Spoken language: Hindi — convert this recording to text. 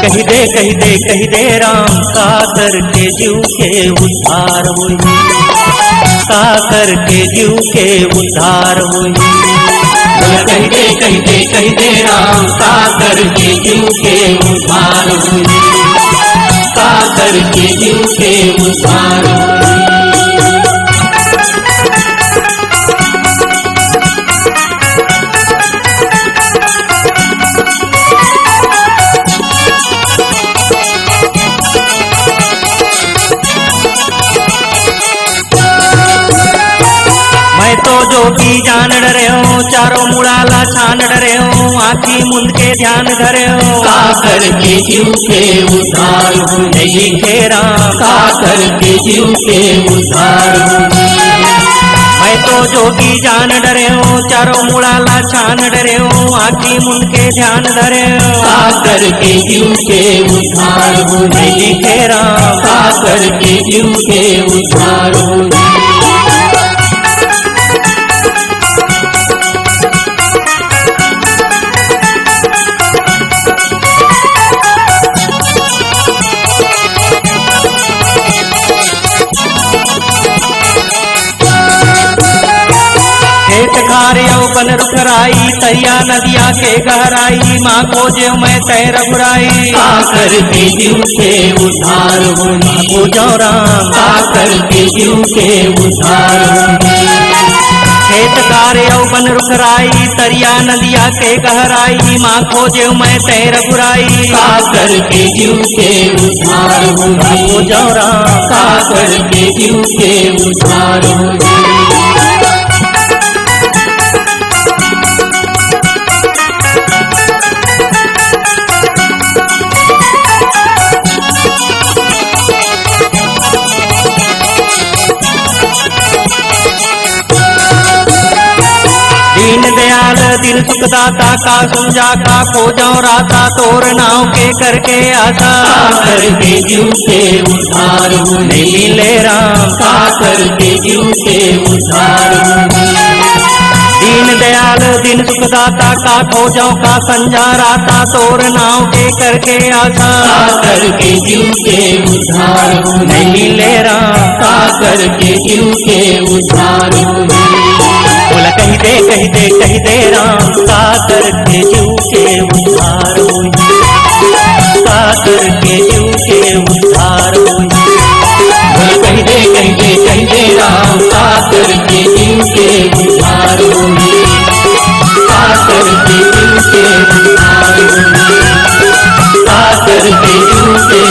कही दे राम का करके जीव के उद्धार हुई, का करके जीव के उद्धार हुई। कही दे राम का करके जीव के उद्धार हुई, का करके जीव के उद्धार हुई। तो जोगी जान डरे हो, चारों मुड़ाला छान डरे हो, आखी मुंद के ध्यान धरे हो, का करके जीव के उद्धार हुई। लिखे राम का करके जीव के उद्धार हुई। मैं तो जोगी जान डरे हो, चारों मुड़ाला छान डरे हो, आखी मुंद के ध्यान धरे हो, का करके जीव के उद्धार हुई। लिखे राम का करके जीव के उद्धार हुई। बन रुखराई तैया नदिया के गहराई, माँ को जेव मैं तैर रघुराई, का करके जीव के उद्धार हुई। को जो राम का करके जीव के उद्धार हुई। खेत कार्य बन रुखराई तरिया नदिया के गहराई, माँ को जेव मैं तैर रघुराई, का करके जीव के उद्धार हुई। को जो राम का करके जीव के उद्धार हुई। दीन दयाल दिन सुखदाता का समझा का खोजो राता, तोर नाव के करके आशा, का करके जीव के उद्धार हुई। मिले राम का करके जीव के उद्धार हुई। दीन दयाल दिन सुखदाता का खोजो का संजा राता, तोर नाव के करके आशा, का करके जीव के उद्धार हुई। मिले राम का करके जीव के उद्धार हुई। बोला कही दे राम का करके जीव के उद्धार हुई, का करके जीव के उद्धार हुई। कही दे राम का करके जीव के उद्धार हुई, का करके जीव के उद्धार हुई, का करके जीव के